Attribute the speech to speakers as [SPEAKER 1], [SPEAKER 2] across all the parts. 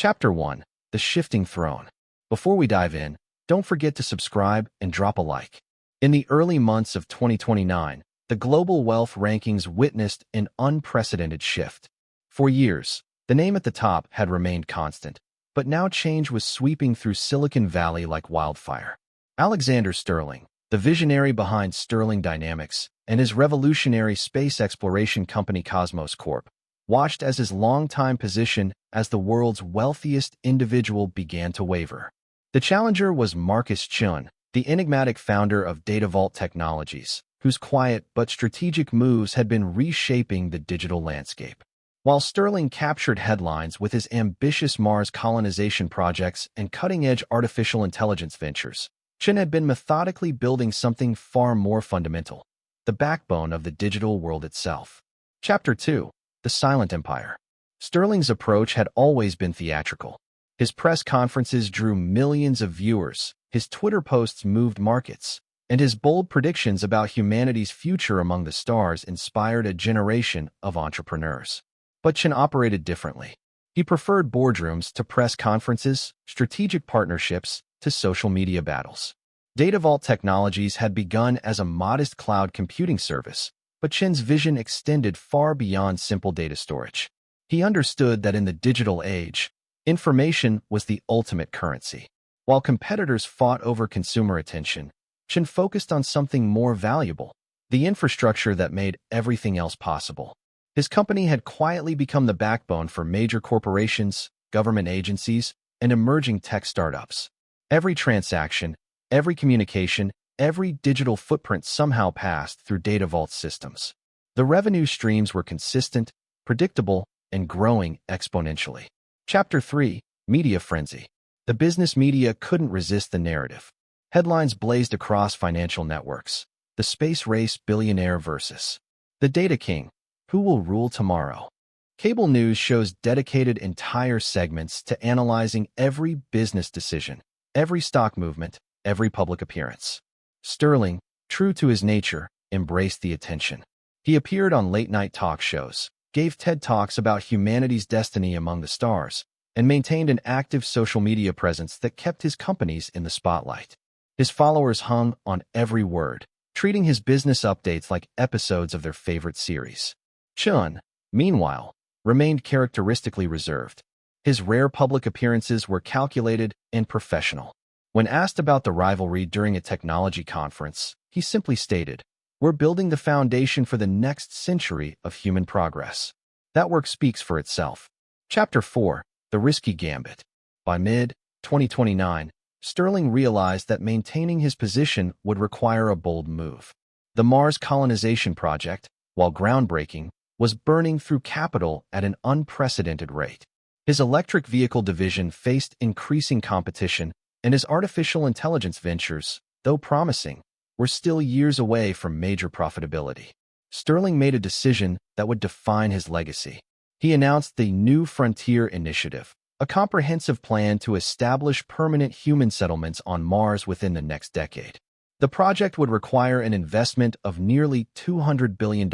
[SPEAKER 1] Chapter 1. The Shifting Throne. Before we dive in, don't forget to subscribe and drop a like. In the early months of 2029, the global wealth rankings witnessed an unprecedented shift. For years, the name at the top had remained constant, but now change was sweeping through Silicon Valley like wildfire. Alexander Sterling, the visionary behind Sterling Dynamics and his revolutionary space exploration company Cosmos Corp, watched as his longtime position as the world's wealthiest individual began to waver. The challenger was Marcus Chun, the enigmatic founder of Data Vault Technologies, whose quiet but strategic moves had been reshaping the digital landscape. While Sterling captured headlines with his ambitious Mars colonization projects and cutting-edge artificial intelligence ventures, Chun had been methodically building something far more fundamental, the backbone of the digital world itself. Chapter 2. The Silent Empire. Sterling's approach had always been theatrical. His press conferences drew millions of viewers, his Twitter posts moved markets, and his bold predictions about humanity's future among the stars inspired a generation of entrepreneurs. But Chun operated differently. He preferred boardrooms to press conferences, strategic partnerships to social media battles. Data Vault Technologies had begun as a modest cloud computing service, but Chun's vision extended far beyond simple data storage. He understood that in the digital age, information was the ultimate currency. While competitors fought over consumer attention, Chun focused on something more valuable, the infrastructure that made everything else possible. His company had quietly become the backbone for major corporations, government agencies, and emerging tech startups. Every transaction, every communication, every digital footprint somehow passed through Data Vault systems. The revenue streams were consistent, predictable, and growing exponentially. Chapter 3. Media Frenzy. The business media couldn't resist the narrative. Headlines blazed across financial networks. The space race billionaire versus the data king. Who will rule tomorrow? Cable news shows dedicated entire segments to analyzing every business decision, every stock movement, every public appearance. Sterling, true to his nature, embraced the attention. He appeared on late-night talk shows, gave TED Talks about humanity's destiny among the stars, and maintained an active social media presence that kept his companies in the spotlight. His followers hung on every word, treating his business updates like episodes of their favorite series. Chun, meanwhile, remained characteristically reserved. His rare public appearances were calculated and professional. When asked about the rivalry during a technology conference, he simply stated, "We're building the foundation for the next century of human progress." That work speaks for itself. Chapter 4. The Risky Gambit. By mid-2029, Sterling realized that maintaining his position would require a bold move. The Mars colonization project, while groundbreaking, was burning through capital at an unprecedented rate. His electric vehicle division faced increasing competition, and his artificial intelligence ventures, though promising, were still years away from major profitability. Sterling made a decision that would define his legacy. He announced the New Frontier Initiative, a comprehensive plan to establish permanent human settlements on Mars within the next decade. The project would require an investment of nearly $200 billion,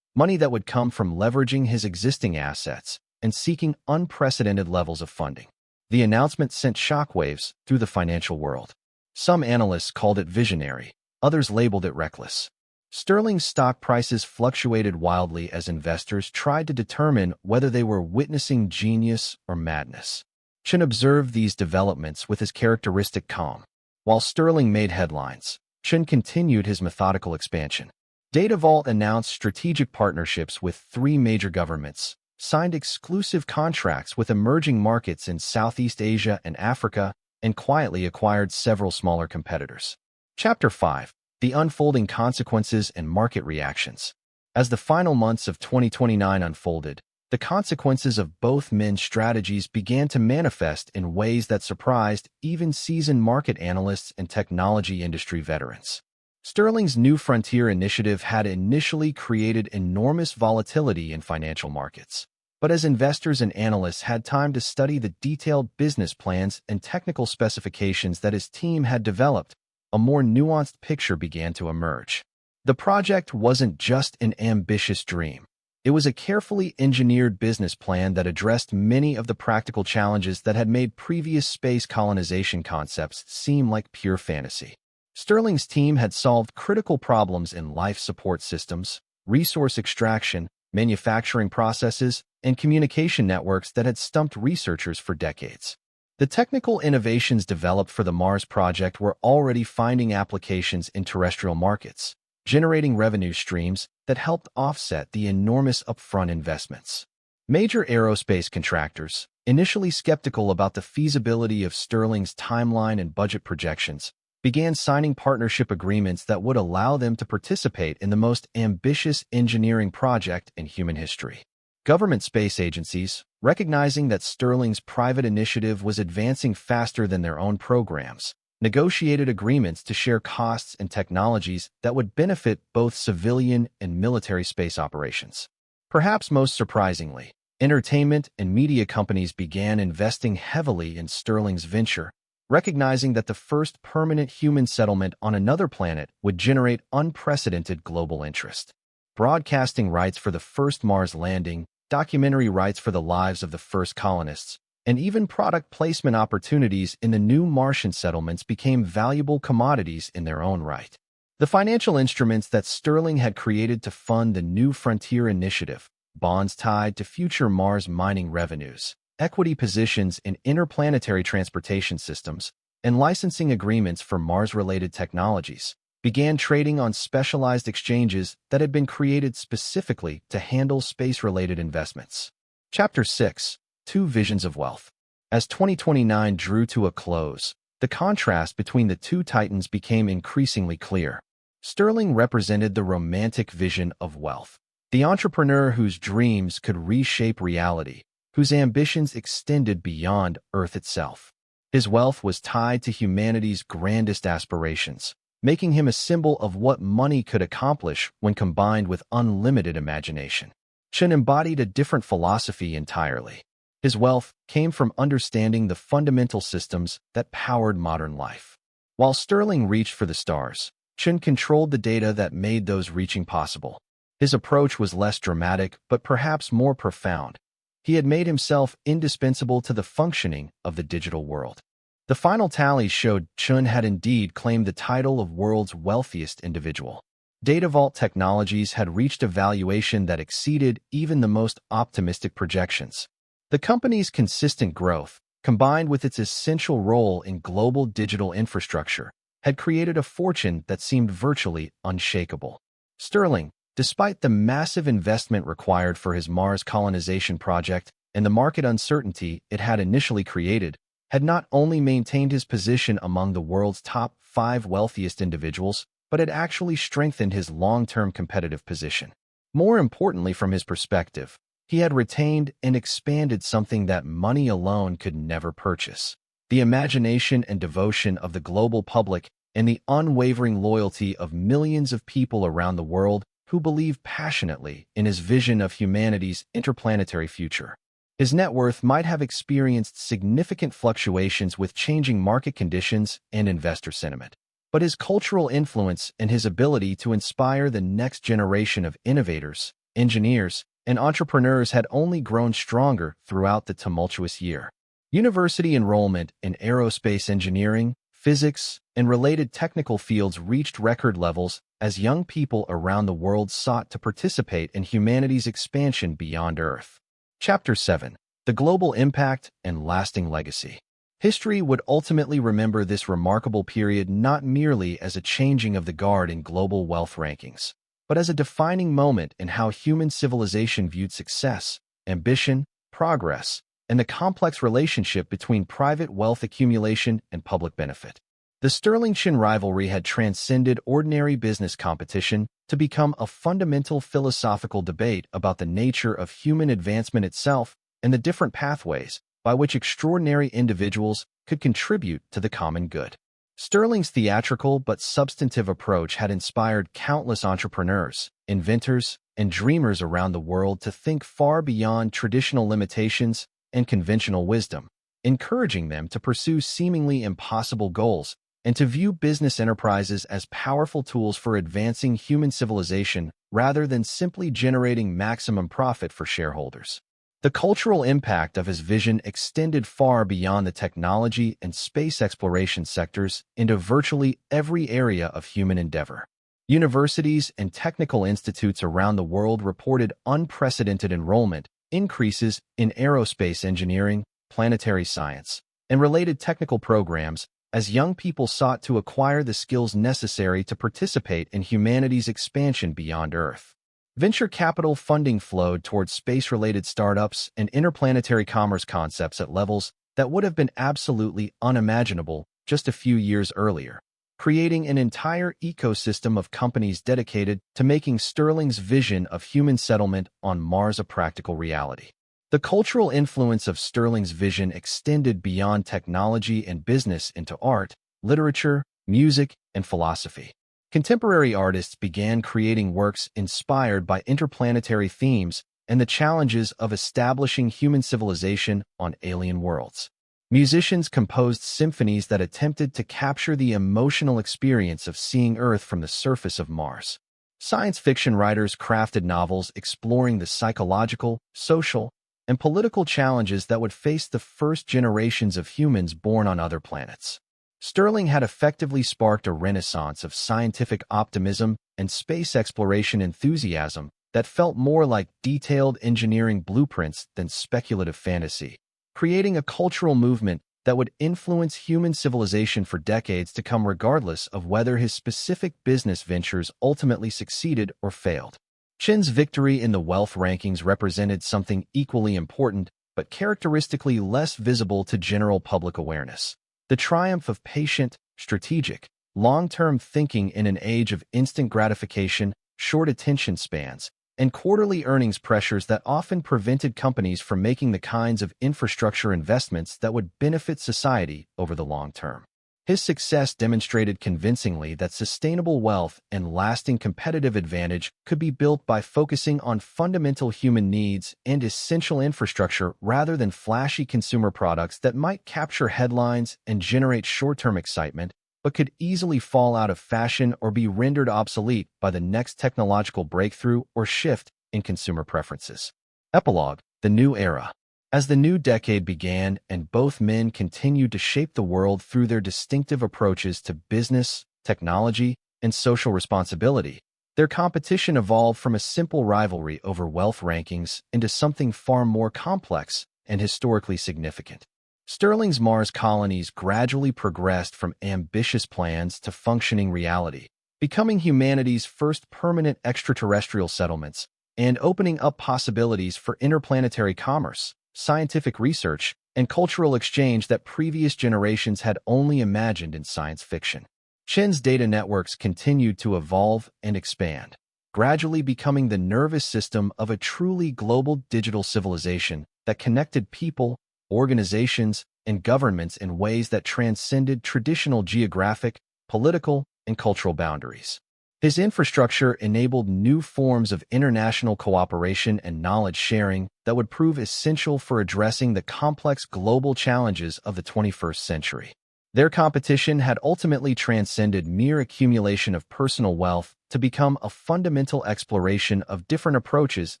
[SPEAKER 1] money that would come from leveraging his existing assets and seeking unprecedented levels of funding. The announcement sent shockwaves through the financial world. Some analysts called it visionary, others labeled it reckless. Sterling's stock prices fluctuated wildly as investors tried to determine whether they were witnessing genius or madness. Chun observed these developments with his characteristic calm. While Sterling made headlines, Chun continued his methodical expansion. Data Vault announced strategic partnerships with 3 major governments, signed exclusive contracts with emerging markets in Southeast Asia and Africa, and quietly acquired several smaller competitors. Chapter 5. The Unfolding Consequences and Market Reactions. As the final months of 2029 unfolded, the consequences of both men's strategies began to manifest in ways that surprised even seasoned market analysts and technology industry veterans. Sterling's New Frontier Initiative had initially created enormous volatility in financial markets. But as investors and analysts had time to study the detailed business plans and technical specifications that his team had developed, a more nuanced picture began to emerge. The project wasn't just an ambitious dream. It was a carefully engineered business plan that addressed many of the practical challenges that had made previous space colonization concepts seem like pure fantasy. Sterling's team had solved critical problems in life support systems, resource extraction, manufacturing processes, and communication networks that had stumped researchers for decades. The technical innovations developed for the Mars project were already finding applications in terrestrial markets, generating revenue streams that helped offset the enormous upfront investments. Major aerospace contractors, initially skeptical about the feasibility of Sterling's timeline and budget projections, began signing partnership agreements that would allow them to participate in the most ambitious engineering project in human history. Government space agencies, recognizing that Sterling's private initiative was advancing faster than their own programs, negotiated agreements to share costs and technologies that would benefit both civilian and military space operations. Perhaps most surprisingly, entertainment and media companies began investing heavily in Sterling's venture, recognizing that the first permanent human settlement on another planet would generate unprecedented global interest. Broadcasting rights for the first Mars landing, documentary rights for the lives of the first colonists, and even product placement opportunities in the new Martian settlements became valuable commodities in their own right. The financial instruments that Sterling had created to fund the New Frontier Initiative, bonds tied to future Mars mining revenues, equity positions in interplanetary transportation systems, and licensing agreements for Mars-related technologies, began trading on specialized exchanges that had been created specifically to handle space-related investments. Chapter 6. Two Visions of Wealth. As 2029 drew to a close, the contrast between the two titans became increasingly clear. Sterling represented the romantic vision of wealth, the entrepreneur whose dreams could reshape reality, whose ambitions extended beyond Earth itself. His wealth was tied to humanity's grandest aspirations, making him a symbol of what money could accomplish when combined with unlimited imagination. Chen embodied a different philosophy entirely. His wealth came from understanding the fundamental systems that powered modern life. While Sterling reached for the stars, Chen controlled the data that made those reaching possible. His approach was less dramatic, but perhaps more profound. He had made himself indispensable to the functioning of the digital world. The final tally showed Chen had indeed claimed the title of world's wealthiest individual. Data Vault Technologies had reached a valuation that exceeded even the most optimistic projections. The company's consistent growth, combined with its essential role in global digital infrastructure, had created a fortune that seemed virtually unshakable. Sterling, despite the massive investment required for his Mars colonization project and the market uncertainty it had initially created, had not only maintained his position among the world's top 5 wealthiest individuals, but had actually strengthened his long-term competitive position. More importantly, from his perspective, he had retained and expanded something that money alone could never purchase: the imagination and devotion of the global public and the unwavering loyalty of millions of people around the world who believed passionately in his vision of humanity's interplanetary future. His net worth might have experienced significant fluctuations with changing market conditions and investor sentiment, but his cultural influence and his ability to inspire the next generation of innovators, engineers, and entrepreneurs had only grown stronger throughout the tumultuous year. University enrollment in aerospace engineering, physics, and related technical fields reached record levels as young people around the world sought to participate in humanity's expansion beyond Earth. Chapter 7. The Global Impact and Lasting Legacy. History would ultimately remember this remarkable period not merely as a changing of the guard in global wealth rankings, but as a defining moment in how human civilization viewed success, ambition, progress, and the complex relationship between private wealth accumulation and public benefit. The Sterling-Chen rivalry had transcended ordinary business competition to become a fundamental philosophical debate about the nature of human advancement itself and the different pathways by which extraordinary individuals could contribute to the common good. Sterling's theatrical but substantive approach had inspired countless entrepreneurs, inventors, and dreamers around the world to think far beyond traditional limitations and conventional wisdom, encouraging them to pursue seemingly impossible goals and to view business enterprises as powerful tools for advancing human civilization rather than simply generating maximum profit for shareholders. The cultural impact of his vision extended far beyond the technology and space exploration sectors into virtually every area of human endeavor. Universities and technical institutes around the world reported unprecedented enrollment increases in aerospace engineering, planetary science, and related technical programs as young people sought to acquire the skills necessary to participate in humanity's expansion beyond Earth. Venture capital funding flowed towards space-related startups and interplanetary commerce concepts at levels that would have been absolutely unimaginable just a few years earlier, creating an entire ecosystem of companies dedicated to making Sterling's vision of human settlement on Mars a practical reality. The cultural influence of Sterling's vision extended beyond technology and business into art, literature, music, and philosophy. Contemporary artists began creating works inspired by interplanetary themes and the challenges of establishing human civilization on alien worlds. Musicians composed symphonies that attempted to capture the emotional experience of seeing Earth from the surface of Mars. Science fiction writers crafted novels exploring the psychological, social, and political challenges that would face the first generations of humans born on other planets. Sterling had effectively sparked a renaissance of scientific optimism and space exploration enthusiasm that felt more like detailed engineering blueprints than speculative fantasy, creating a cultural movement that would influence human civilization for decades to come regardless of whether his specific business ventures ultimately succeeded or failed. Chen's victory in the wealth rankings represented something equally important but characteristically less visible to general public awareness. The triumph of patient, strategic, long-term thinking in an age of instant gratification, short attention spans, and quarterly earnings pressures that often prevented companies from making the kinds of infrastructure investments that would benefit society over the long term. His success demonstrated convincingly that sustainable wealth and lasting competitive advantage could be built by focusing on fundamental human needs and essential infrastructure rather than flashy consumer products that might capture headlines and generate short-term excitement, but could easily fall out of fashion or be rendered obsolete by the next technological breakthrough or shift in consumer preferences. Epilogue: The New Era. As the new decade began and both men continued to shape the world through their distinctive approaches to business, technology, and social responsibility, their competition evolved from a simple rivalry over wealth rankings into something far more complex and historically significant. Sterling's Mars colonies gradually progressed from ambitious plans to functioning reality, becoming humanity's first permanent extraterrestrial settlements and opening up possibilities for interplanetary commerce, scientific research, and cultural exchange that previous generations had only imagined in science fiction. Chen's data networks continued to evolve and expand, gradually becoming the nervous system of a truly global digital civilization that connected people, organizations, and governments in ways that transcended traditional geographic, political, and cultural boundaries. His infrastructure enabled new forms of international cooperation and knowledge sharing that would prove essential for addressing the complex global challenges of the 21st century. Their competition had ultimately transcended mere accumulation of personal wealth to become a fundamental exploration of different approaches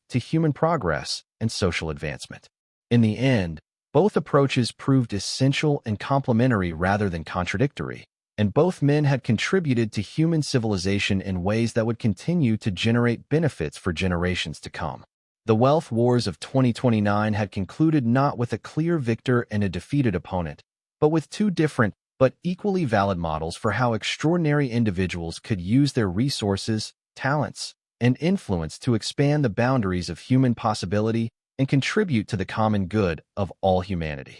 [SPEAKER 1] to human progress and social advancement. In the end, both approaches proved essential and complementary rather than contradictory, and both men had contributed to human civilization in ways that would continue to generate benefits for generations to come. The wealth wars of 2029 had concluded not with a clear victor and a defeated opponent, but with two different but equally valid models for how extraordinary individuals could use their resources, talents, and influence to expand the boundaries of human possibility and contribute to the common good of all humanity.